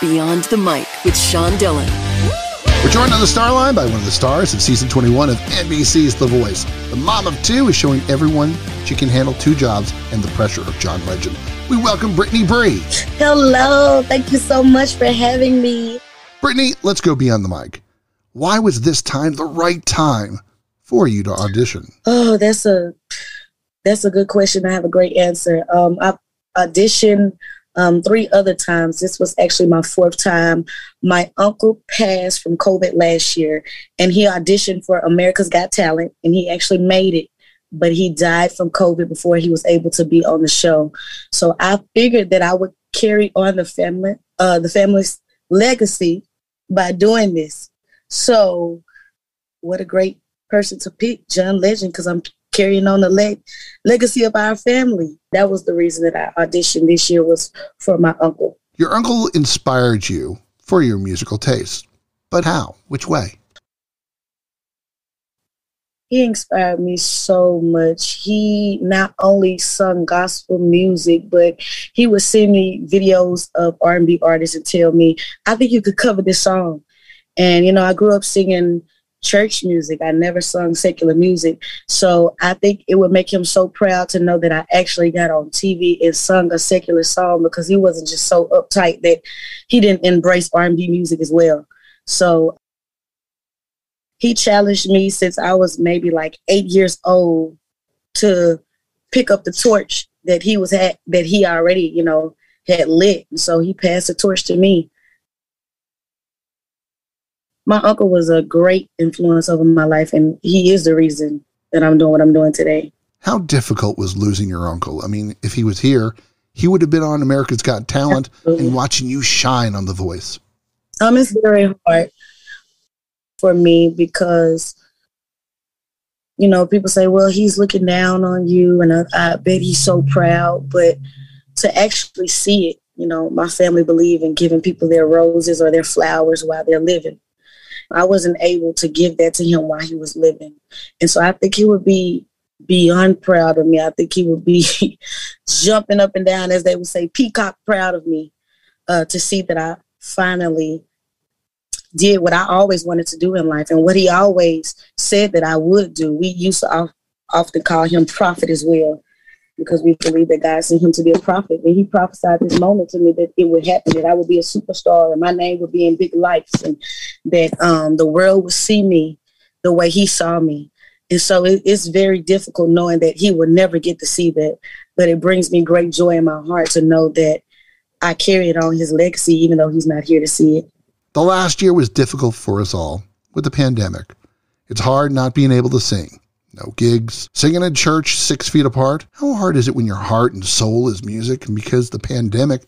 Beyond the Mic with Sean Dillon. We're joined on the star line by one of the stars of season 21 of NBC's The Voice. The mom of two is showing everyone she can handle two jobs and the pressure of John Legend. We welcome Brittany Bree. Hello. Thank you so much for having me. Brittany, let's go beyond the mic. Why was this time the right time for you to audition? Oh, that's a good question. I have a great answer. I've auditioned 3 other times. This was actually my 4th time. My uncle passed from COVID last year, and he auditioned for America's Got Talent, and he actually made it, but he died from COVID before he was able to be on the show. So I figured that I would carry on the family's legacy by doing this. So what a great person to pick, John Legend, because I'm carrying on the legacy of our family. That was the reason that I auditioned this year, was for my uncle. Your uncle inspired you for your musical taste, but how? Which way? He inspired me so much. He not only sung gospel music, but he would send me videos of R&B artists and tell me, I think you could cover this song. And, I grew up singing church music. I never sung secular music. So I think it would make him so proud to know that I actually got on TV and sung a secular song, because he wasn't just so uptight that he didn't embrace R&B music as well. So he challenged me since I was maybe like 8 years old to pick up the torch that he already, had lit. And so he passed the torch to me. My uncle was a great influence over my life, and he is the reason that I'm doing what I'm doing today. How difficult was losing your uncle? I mean, if he was here, he would have been on America's Got Talent. Absolutely. And watching you shine on The Voice. It's very hard for me because, people say, well, he's looking down on you, and I bet he's so proud. But to actually see it, my family believe in giving people their roses or their flowers while they're living. I wasn't able to give that to him while he was living. And so I think he would be beyond proud of me. I think he would be jumping up and down, as they would say, peacock proud of me, to see that I finally did what I always wanted to do in life and what he always said that I would do. We used to often call him prophet as well, because we believe that God sent him to be a prophet. And he prophesied this moment to me that it would happen, that I would be a superstar and my name would be in big lights, and that the world would see me the way he saw me. And so it's very difficult knowing that he will never get to see that. But it brings me great joy in my heart to know that I carried on his legacy, even though he's not here to see it. The last year was difficult for us all with the pandemic. It's hard not being able to sing. No gigs, singing in church 6 feet apart. How hard is it when your heart and soul is music, and because the pandemic,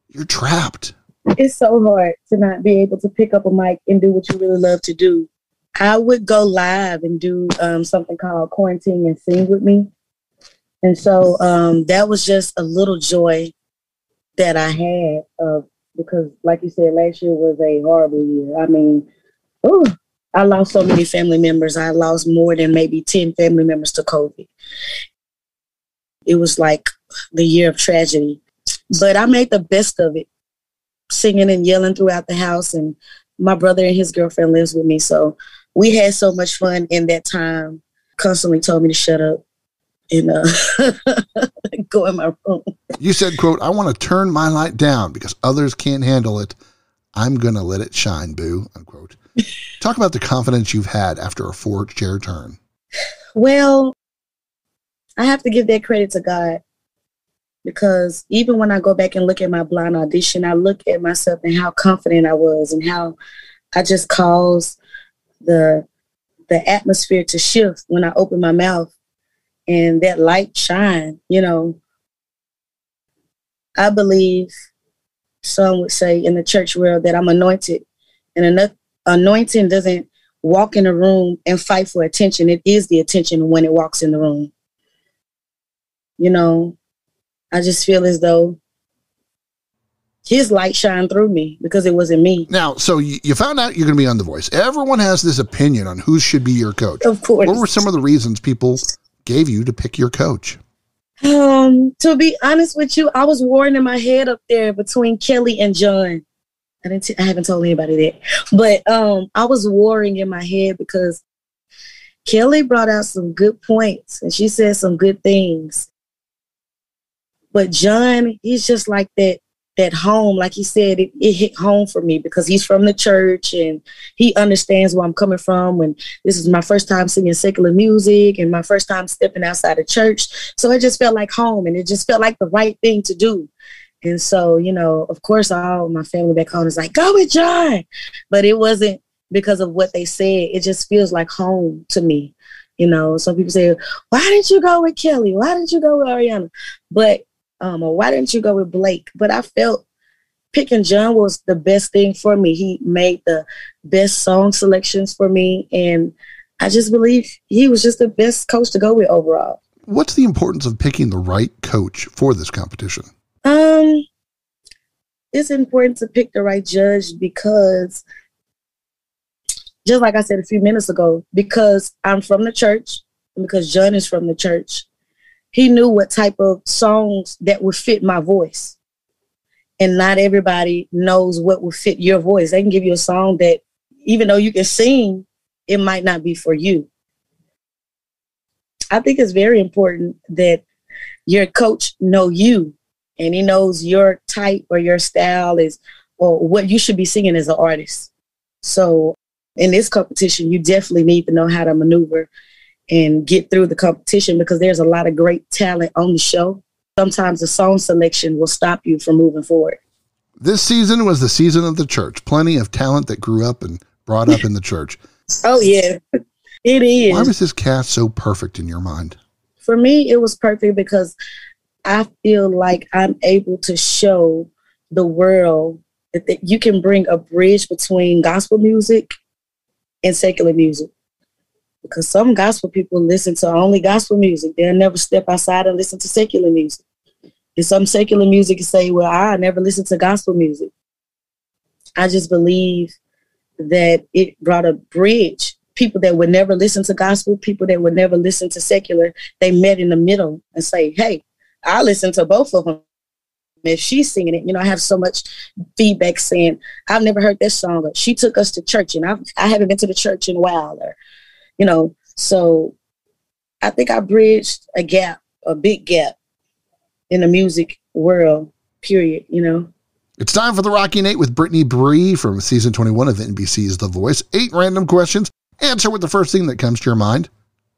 you're trapped? It's so hard to not be able to pick up a mic and do what you really love to do. I would go live and do something called Quarantine and Sing With Me. And so that was just a little joy that I had, because like you said, last year was a horrible year. I mean, I lost so many family members. I lost more than maybe 10 family members to COVID. It was like the year of tragedy. But I made the best of it, singing and yelling throughout the house. And my brother and his girlfriend lives with me. So we had so much fun in that time. Constantly told me to shut up and go in my room. You said, quote, I want to turn my light down because others can't handle it. I'm going to let it shine, boo, unquote. Talk about the confidence you've had after a 4-chair turn. Well, I have to give that credit to God, because even when I go back and look at my blind audition, I look at myself and how confident I was and how I just caused the atmosphere to shift when I opened my mouth and that light shine. I believe some would say in the church world that I'm anointed, and anointing doesn't walk in a room and fight for attention. It is the attention when it walks in the room. I just feel as though his light shined through me because it wasn't me. Now, so you found out you're going to be on The Voice. Everyone has this opinion on who should be your coach. Of course. What were some of the reasons people gave you to pick your coach? To be honest with you, I was warring in my head up there between Kelly and John. I haven't told anybody that. But I was warring in my head because Kelly brought out some good points and she said some good things. But John, he's just like that home. Like he said, it hit home for me because he's from the church and he understands where I'm coming from. And this is my first time singing secular music and my first time stepping outside of church. So it just felt like home and it just felt like the right thing to do. And so, of course, all my family back home is like, go with John. But it wasn't because of what they said. It just feels like home to me. Some people say, why didn't you go with Kelly? Why didn't you go with Ariana? But, or why didn't you go with Blake? But I felt picking John was the best thing for me. He made the best song selections for me. And I just believe he was just the best coach to go with overall. What's the importance of picking the right coach for this competition? It's important to pick the right judge because, just like I said a few minutes ago, because I'm from the church and because John is from the church, he knew what type of songs that would fit my voice. And not everybody knows what would fit your voice. They can give you a song that, even though you can sing, it might not be for you. I think it's very important that your coach know you and he knows your type or your style is, or what you should be singing as an artist. So in this competition, you definitely need to know how to maneuver and get through the competition because there's a lot of great talent on the show. Sometimes the song selection will stop you from moving forward. This season was the season of the church. Plenty of talent that grew up and brought up in the church. Oh, yeah, it is. Why was this cast so perfect in your mind? For me, it was perfect because I feel like I'm able to show the world that you can bring a bridge between gospel music and secular music. Because some gospel people listen to only gospel music. They'll never step outside and listen to secular music. And some secular music say, well, I never listen to gospel music. I just believe that it brought a bridge. People that would never listen to gospel, people that would never listen to secular, they met in the middle and say, hey, I listen to both of them. If she's singing it, I have so much feedback saying, I've never heard this song, but she took us to church and I haven't been to the church in a while. Or, so I think I bridged a gap, a big gap in the music world, period, It's time for the Rocky Nate with Brittany Bree from season 21 of NBC's The Voice. 8 random questions. Answer with the first thing that comes to your mind.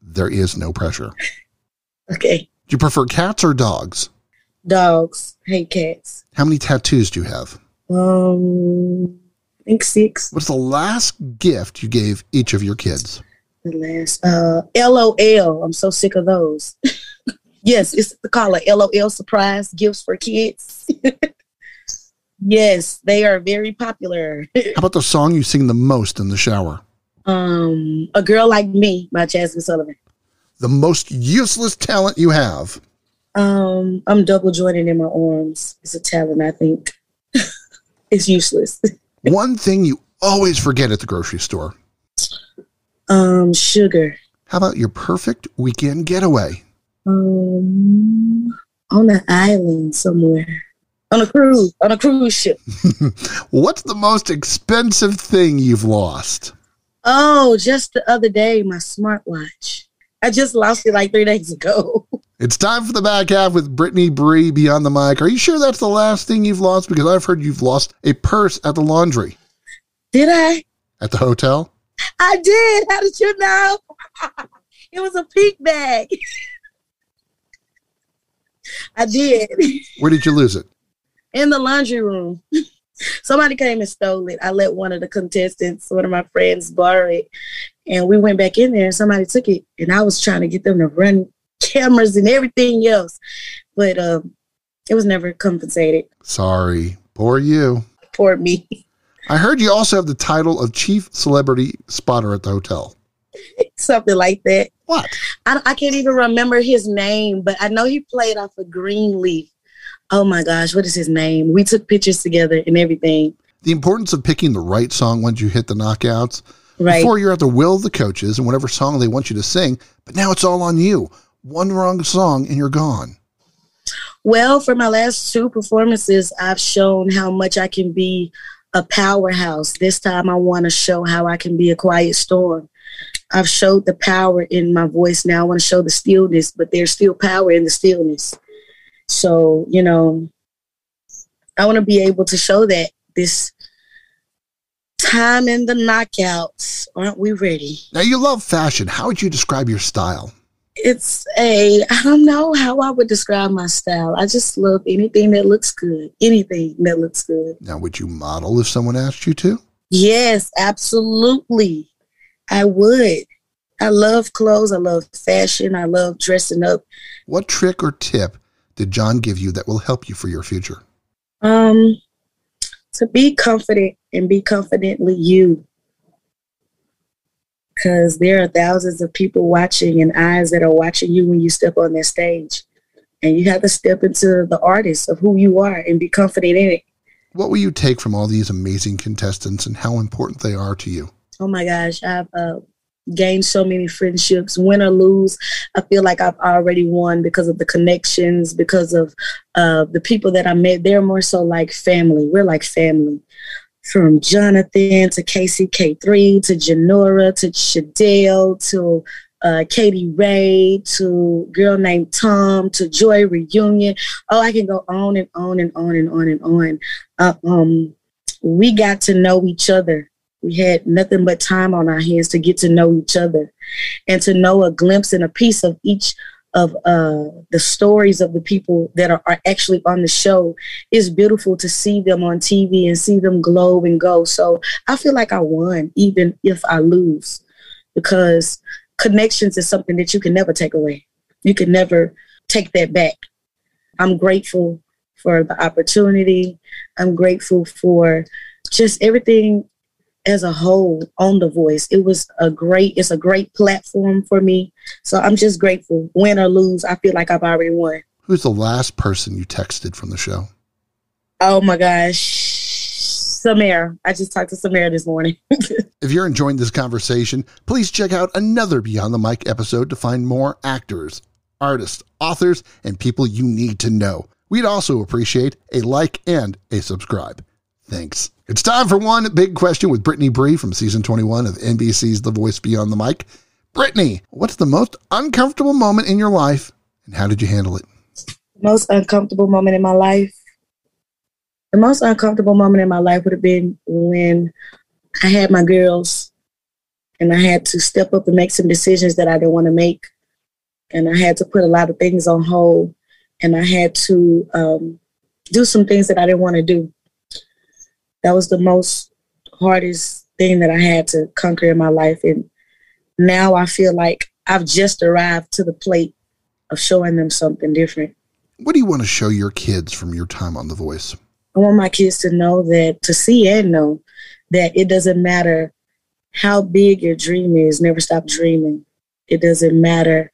There is no pressure. Okay. Do you prefer cats or dogs? Dogs. Hate cats. How many tattoos do you have? I think 6. What's the last gift you gave each of your kids? The last, LOL. I'm so sick of those. Yes, it's called a LOL surprise gifts for kids. Yes, they are very popular. How about the song you sing the most in the shower? A Girl Like Me by Jasmine Sullivan. The most useless talent you have? I'm double jointed in my arms. It's a talent, I think. It's useless. One thing you always forget at the grocery store? Sugar. How about your perfect weekend getaway? On an island somewhere. On a cruise ship. What's the most expensive thing you've lost? Oh, just the other day, my smartwatch. I just lost it like 3 days ago. It's time for the back half with Brittany Bree beyond the mic. Are you sure that's the last thing you've lost? Because I've heard you've lost a purse at the laundry. Did I? At the hotel? I did. How did you know? It was a pink bag. I did. Where did you lose it? In the laundry room. Somebody came and stole it. I let one of the contestants, one of my friends, borrow it. And we went back in there and somebody took it. And I was trying to get them to run cameras and everything else. But it was never compensated. Sorry. Poor you. Poor me. I heard you also have the title of Chief Celebrity Spotter at the hotel. Something like that. What? I can't even remember his name, but I know he played off of Greenleaf. Oh my gosh, what is his name? We took pictures together and everything. The importance of picking the right song once you hit the knockouts. Right. Before you're at the will of the coaches and whatever song they want you to sing, but now it's all on you. One wrong song and you're gone. Well, for my last 2 performances, I've shown how much I can be a powerhouse. This time I want to show how I can be a quiet storm. I've showed the power in my voice. Now I want to show the stillness, but there's still power in the stillness. So, you know, I want to be able to show that this time in the knockouts. Aren't we ready? Now, you love fashion. How would you describe your style? I don't know how I would describe my style. I just love anything that looks good. Anything that looks good. Now, would you model if someone asked you to? Yes, absolutely. I would. I love clothes. I love fashion. I love dressing up. What trick or tip did John give you that will help you for your future? To be confident and be confidently you. Because there are thousands of people watching and eyes that are watching you when you step on that stage. And you have to step into the artist of who you are and be confident in it. What will you take from all these amazing contestants and how important they are to you? Oh my gosh, I've gained so many friendships. Win or lose, I feel like I've already won because of the connections, because of the people that I met. They're more so like family. We're like family. From Jonathan to KCK3 to Janora to Shadell to Katie Ray to girl named Tom to Joy Reunion. Oh, I can go on and on and on and on and on. We got to know each other. We had nothing but time on our hands to get to know each other and to know a glimpse and a piece of each of the stories of the people that are actually on the show. Is beautiful to see them on TV and see them glow and go. So I feel like I won, even if I lose, because connections is something that you can never take away. You can never take that back. I'm grateful for the opportunity. I'm grateful for just everything as a whole on The Voice. It's a great platform for me. So I'm just grateful. Win or lose, I feel like I've already won. Who's the last person you texted from the show? Oh my gosh. Samara. I just talked to Samara this morning. If you're enjoying this conversation, please check out another Beyond the Mic episode to find more actors, artists, authors, and people you need to know. We'd also appreciate a like and a subscribe. Thanks. It's time for one big question with Brittany Bree from season 21 of NBC's The Voice Beyond the Mic. Brittany, what's the most uncomfortable moment in your life and how did you handle it? Most uncomfortable moment in my life? The most uncomfortable moment in my life would have been when I had my girls and I had to step up and make some decisions that I didn't want to make. And I had to put a lot of things on hold and I had to do some things that I didn't want to do. That was the most hardest thing that I had to conquer in my life. And now I feel like I've just arrived to the plate of showing them something different. What do you want to show your kids from your time on The Voice? I want my kids to know that, to see and know that it doesn't matter how big your dream is, never stop dreaming. It doesn't matter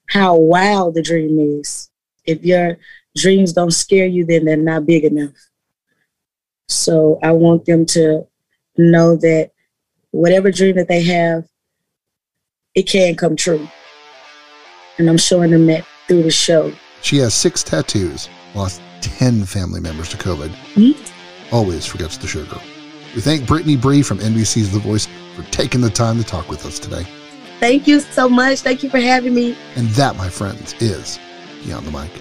how wild the dream is. If your dreams don't scare you, then they're not big enough. So I want them to know that whatever dream that they have, it can come true. And I'm showing them that through the show. She has 6 tattoos, lost 10 family members to COVID. Always forgets the sugar. We thank Brittany Bree from NBC's The Voice for taking the time to talk with us today. Thank you so much. Thank you for having me. And that, my friends, is Beyond the Mic.